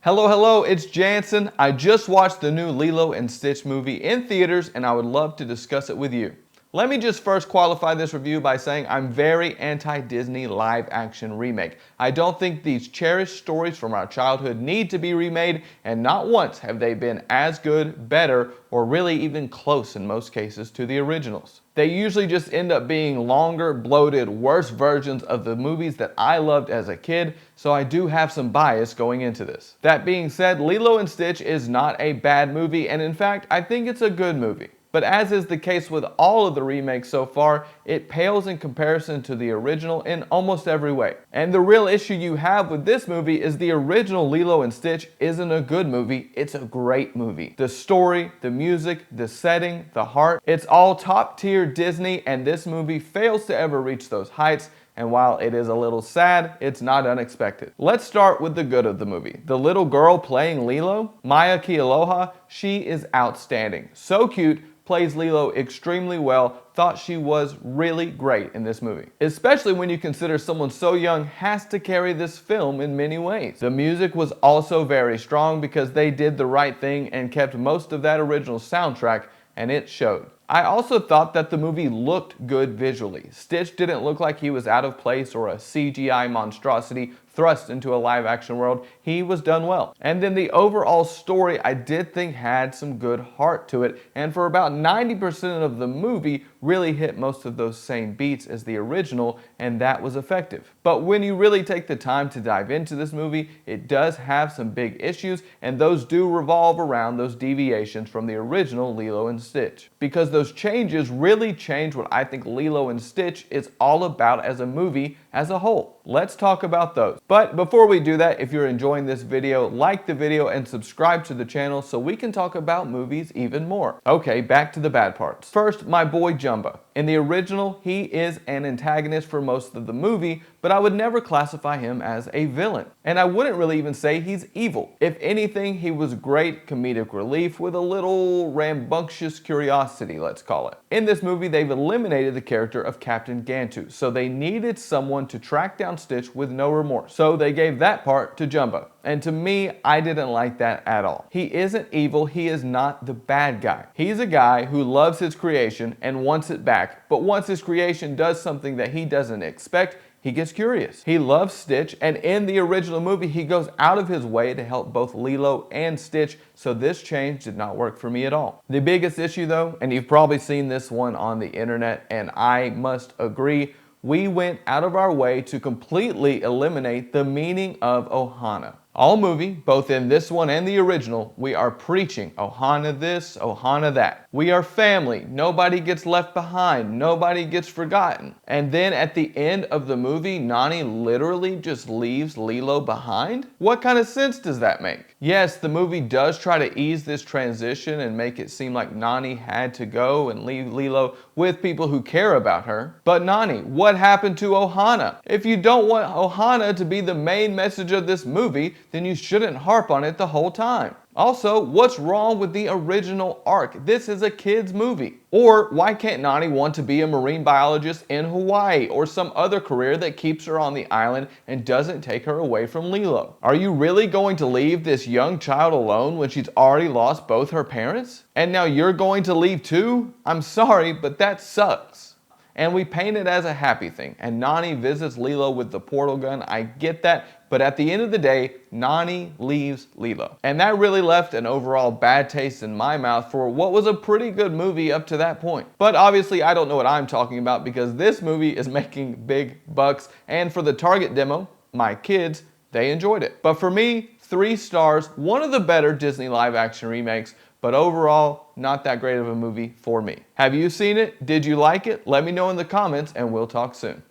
Hello, it's Jansen. I just watched the new Lilo and Stitch movie in theaters and I would love to discuss it with you. Let me just first qualify this review by saying I'm very anti-Disney live-action remake. I don't think these cherished stories from our childhood need to be remade, and not once have they been as good, better, or really even close in most cases to the originals. They usually just end up being longer, bloated, worse versions of the movies that I loved as a kid, so I do have some bias going into this. That being said, Lilo and Stitch is not a bad movie, and in fact, I think it's a good movie. But as is the case with all of the remakes so far, it pales in comparison to the original in almost every way. And the real issue you have with this movie is the original Lilo and Stitch isn't a good movie, it's a great movie. The story, the music, the setting, the heart, it's all top tier Disney, and this movie fails to ever reach those heights. And while it is a little sad, it's not unexpected. Let's start with the good of the movie. The little girl playing Lilo, Maya Kealoha, she is outstanding. So cute, plays Lilo extremely well, thought she was really great in this movie. Especially when you consider someone so young has to carry this film in many ways. The music was also very strong because they did the right thing and kept most of that original soundtrack, and it showed. I also thought that the movie looked good visually. Stitch didn't look like he was out of place or a CGI monstrosity thrust into a live action world. He was done well. And then the overall story I did think had some good heart to it, and for about 90% of the movie really hit most of those same beats as the original, and that was effective. But when you really take the time to dive into this movie, it does have some big issues, and those do revolve around those deviations from the original Lilo and Stitch. Because those changes really change what I think Lilo and Stitch is all about as a movie as a whole. Let's talk about those. But before we do that, if you're enjoying this video, like the video and subscribe to the channel so we can talk about movies even more. Okay, back to the bad parts. First, my boy Jumba. In the original, he is an antagonist for most of the movie, but I would never classify him as a villain. And I wouldn't really even say he's evil. If anything, he was great comedic relief with a little rambunctious curiosity, let's call it. In this movie, they've eliminated the character of Captain Gantu, so they needed someone to track down Stitch with no remorse. So they gave that part to Jumba. And to me, I didn't like that at all. He isn't evil, he is not the bad guy. He's a guy who loves his creation and wants it back, but once his creation does something that he doesn't expect, he gets curious. He loves Stitch, and in the original movie, he goes out of his way to help both Lilo and Stitch, so this change did not work for me at all. The biggest issue though, and you've probably seen this one on the internet, and I must agree, we went out of our way to completely eliminate the meaning of Ohana. All movie, both in this one and the original, we are preaching Ohana this, Ohana that. We are family, nobody gets left behind, nobody gets forgotten. And then at the end of the movie, Nani literally just leaves Lilo behind? What kind of sense does that make? Yes, the movie does try to ease this transition and make it seem like Nani had to go and leave Lilo with people who care about her. But Nani, what happened to Ohana? If you don't want Ohana to be the main message of this movie, then you shouldn't harp on it the whole time. Also, what's wrong with the original arc? This is a kid's movie. Or why can't Nani want to be a marine biologist in Hawaii or some other career that keeps her on the island and doesn't take her away from Lilo? Are you really going to leave this young child alone when she's already lost both her parents? And now you're going to leave too? I'm sorry, but that sucks. And we paint it as a happy thing, and Nani visits Lilo with the portal gun. I get that, but at the end of the day, Nani leaves Lilo. And that really left an overall bad taste in my mouth for what was a pretty good movie up to that point. But obviously, I don't know what I'm talking about because this movie is making big bucks, and for the target demo, my kids, they enjoyed it. But for me, 3 stars, one of the better Disney live action remakes, but overall, not that great of a movie for me. Have you seen it? Did you like it? Let me know in the comments and we'll talk soon.